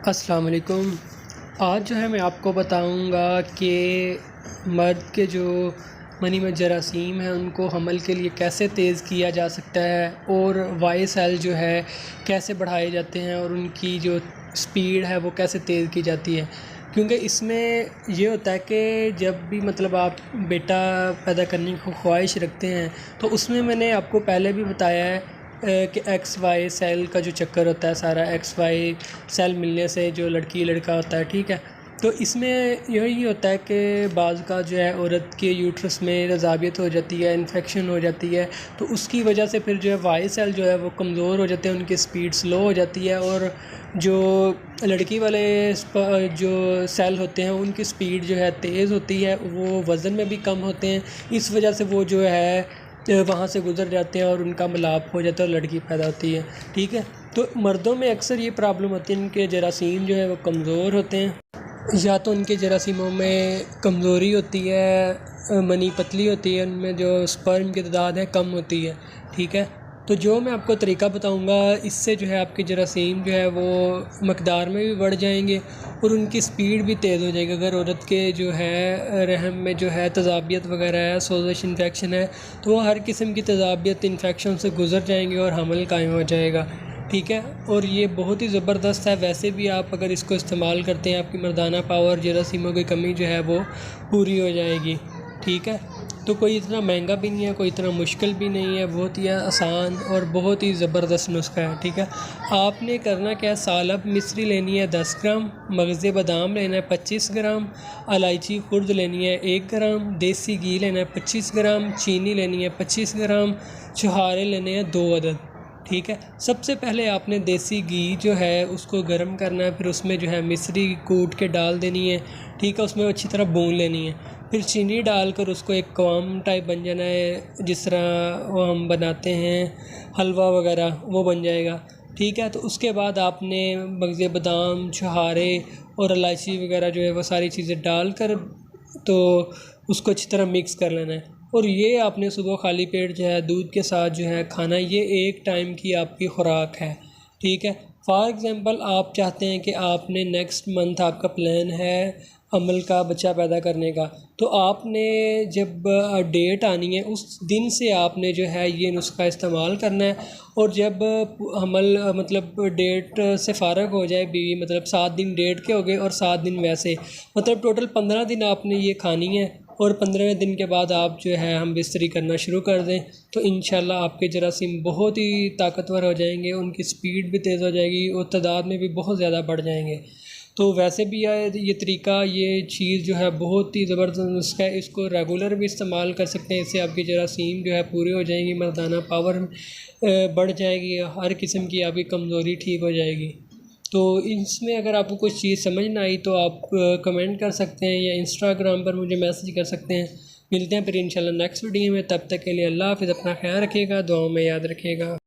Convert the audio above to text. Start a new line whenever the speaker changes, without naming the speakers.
अस्सलाम वालेकुम। आज जो है मैं आपको बताऊंगा कि मर्द के जो मनी में जरासीम हैं उनको हमल के लिए कैसे तेज़ किया जा सकता है और वाई सेल जो है कैसे बढ़ाए जाते हैं और उनकी जो स्पीड है वो कैसे तेज़ की जाती है। क्योंकि इसमें ये होता है कि जब भी मतलब आप बेटा पैदा करने की ख्वाहिश रखते हैं तो उसमें मैंने आपको पहले भी बताया है कि एक्स वाई सेल का जो चक्कर होता है सारा एक्स वाई सेल मिलने से जो लड़की लड़का होता है, ठीक है। तो इसमें यही होता है कि बाज़ का जो है औरत के यूट्रस में तेज़ाबियत हो जाती है, इन्फेक्शन हो जाती है, तो उसकी वजह से फिर जो है वाई सेल जो है वो कमज़ोर हो जाते हैं, उनकी स्पीड स्लो हो जाती है और जो लड़की वाले जो सेल होते हैं उनकी स्पीड जो है तेज़ होती है, वो वज़न में भी कम होते हैं। इस वजह से वो जो है वहाँ से गुज़र जाते हैं और उनका मिलाप हो जाता है और लड़की पैदा होती है, ठीक है। तो मर्दों में अक्सर ये प्रॉब्लम होती है, इनके जरासीम जो है वो कमज़ोर होते हैं, या तो उनके जरासीमों में कमज़ोरी होती है, मनी पतली होती है, उनमें जो स्पर्म की तादाद है कम होती है, ठीक है। तो जो मैं आपको तरीका बताऊंगा इससे जो है आपके जरासीम जो है वो मकदार में भी बढ़ जाएंगे और उनकी स्पीड भी तेज़ हो जाएगी। अगर औरत के जो है रहम में जो है तेज़ाबियत वगैरह है, सोज़श इन्फेक्शन है, तो वो हर किस्म की तेज़ाबियत इन्फेक्शन से गुज़र जाएंगे और हमल कायम हो जाएगा, ठीक है। और ये बहुत ही ज़बरदस्त है। वैसे भी आप अगर इसको इस्तेमाल करते हैं आपकी मर्दाना पावर, जरासीमों की कमी जो है वो पूरी हो जाएगी, ठीक है। तो कोई इतना महंगा भी नहीं है, कोई इतना मुश्किल भी नहीं है, बहुत ही आसान और बहुत ही ज़बरदस्त नुस्खा है, ठीक है। आपने करना क्या है, सालब मिश्री लेनी है 10 ग्राम, मगज़ बादाम लेना है 25 ग्राम, इलायची खुर्द लेनी है 1 ग्राम, देसी घी लेना है 25 ग्राम, चीनी लेनी है 25 ग्राम, छुहारे लेने हैं 2 अदद, ठीक है। सबसे पहले आपने देसी घी जो है उसको गर्म करना है, फिर उसमें जो है मिश्री कूट के डाल देनी है, ठीक है। उसमें अच्छी तरह भून लेनी है, फिर चीनी डालकर उसको एक कवाम टाइप बन जाना है, जिस तरह वो हम बनाते हैं हलवा वगैरह वो बन जाएगा, ठीक है। तो उसके बाद आपने मगज़ बादाम, छुहारे और इलायची वगैरह जो है वो सारी चीज़ें डालकर तो उसको अच्छी तरह मिक्स कर लेना है और ये आपने सुबह खाली पेट जो है दूध के साथ जो है खाना, ये एक टाइम की आपकी खुराक है, ठीक है। फॉर एग्ज़ाम्पल आप चाहते हैं कि आपने नेक्स्ट मंथ आपका प्लान है अमल का, बच्चा पैदा करने का, तो आपने जब डेट आनी है उस दिन से आपने जो है ये नुस्खा इस्तेमाल करना है। और जब अमल मतलब डेट से फ़ारग हो जाए बीवी, मतलब 7 दिन डेट के हो गए और 7 दिन वैसे, मतलब टोटल 15 दिन आपने ये खानी है और 15वें दिन के बाद आप जो है हम बिस्तरी करना शुरू कर दें, तो इंशाल्लाह आपके जरासीम बहुत ही ताकतवर हो जाएंगे, उनकी स्पीड भी तेज़ हो जाएगी और तादाद में भी बहुत ज़्यादा बढ़ जाएंगे। तो वैसे भी ये तरीका, ये चीज़ जो है बहुत ही ज़बरदस्त नुस्खा है, इसको रेगुलर भी इस्तेमाल कर सकते हैं। इससे आपकी जरासीम जो है पूरी हो जाएंगी, मर्दाना पावर बढ़ जाएगी, हर किस्म की आपकी कमज़ोरी ठीक हो जाएगी। तो इसमें अगर आपको कुछ चीज़ समझ ना आई तो आप कमेंट कर सकते हैं या इंस्टाग्राम पर मुझे मैसेज कर सकते हैं। मिलते हैं फिर इंशाल्लाह नेक्स्ट वीडियो में, तब तक के लिए अल्लाह हाफ़िज़, अपना ख्याल रखिएगा, दुआओं में याद रखिएगा।